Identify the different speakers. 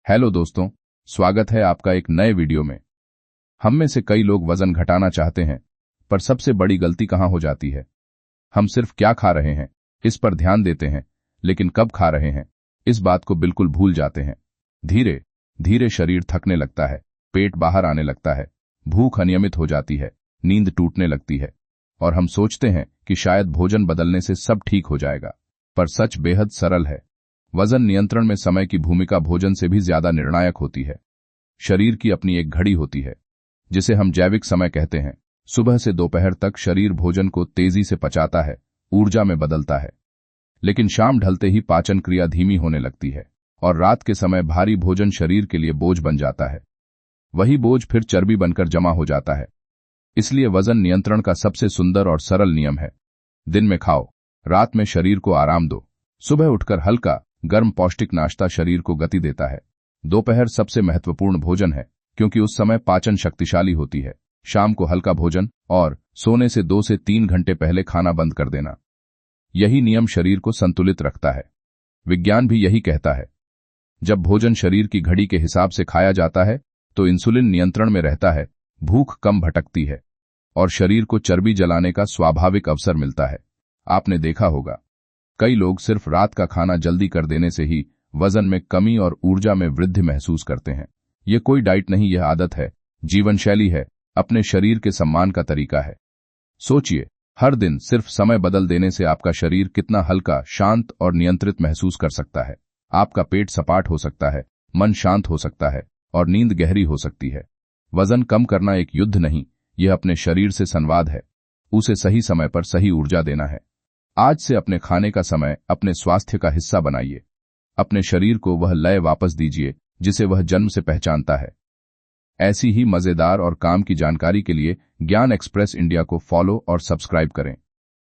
Speaker 1: Hello दोस्तों, स्वागत है आपका एक नए वीडियो में। हम में से कई लोग वजन घटाना चाहते हैं, पर सबसे बड़ी गलती कहाँ हो जाती है? हम सिर्फ क्या खा रहे हैं इस पर ध्यान देते हैं, लेकिन कब खा रहे हैं इस बात को बिल्कुल भूल जाते हैं। धीरे धीरे शरीर थकने लगता है, पेट बाहर आने लगता है, भूख अनियमित हो जाती है, नींद टूटने लगती है, और हम सोचते हैं कि शायद भोजन बदलने से सब ठीक हो जाएगा। पर सच बेहद सरल है। वजन नियंत्रण में समय की भूमिका भोजन से भी ज्यादा निर्णायक होती है। शरीर की अपनी एक घड़ी होती है, जिसे हम जैविक समय कहते हैं। सुबह से दोपहर तक शरीर भोजन को तेजी से पचाता है, ऊर्जा में बदलता है। लेकिन शाम ढलते ही पाचन क्रिया धीमी होने लगती है, और रात के समय भारी भोजन शरीर के लिए बोझ बन जाता है। वही बोझ फिर चर्बी बनकर जमा हो जाता है। इसलिए वजन नियंत्रण का सबसे सुंदर और सरल नियम है: दिन में खाओ, रात में शरीर को आराम दो। सुबह उठकर हल्का गर्म पौष्टिक नाश्ता शरीर को गति देता है। दोपहर सबसे महत्वपूर्ण भोजन है, क्योंकि उस समय पाचन शक्तिशाली होती है। शाम को हल्का भोजन, और सोने से 2 से 3 घंटे पहले खाना बंद कर देना। यही नियम शरीर को संतुलित रखता है। विज्ञान भी यही कहता है। जब भोजन शरीर की घड़ी के हिसाब से खाया जाता है, तो इंसुलिन नियंत्रण में रहता है, भूख कम भटकती है, और शरीर को चर्बी जलाने का स्वाभाविक अवसर मिलता है। आपने देखा होगा, कई लोग सिर्फ रात का खाना जल्दी कर देने से ही वजन में कमी और ऊर्जा में वृद्धि महसूस करते हैं। ये कोई डाइट नहीं, यह आदत है, जीवन शैली है, अपने शरीर के सम्मान का तरीका है। सोचिए, हर दिन सिर्फ समय बदल देने से आपका शरीर कितना हल्का, शांत और नियंत्रित महसूस कर सकता है। आपका पेट सपाट हो सकता है, मन शांत हो सकता है, और नींद गहरी हो सकती है। वजन कम करना एक युद्ध नहीं, यह अपने शरीर से संवाद है। उसे सही समय पर सही ऊर्जा देना है। आज से अपने खाने का समय अपने स्वास्थ्य का हिस्सा बनाइए। अपने शरीर को वह लय वापस दीजिए जिसे वह जन्म से पहचानता है। ऐसी ही मजेदार और काम की जानकारी के लिए ज्ञान एक्सप्रेस इंडिया को फॉलो और सब्सक्राइब करें।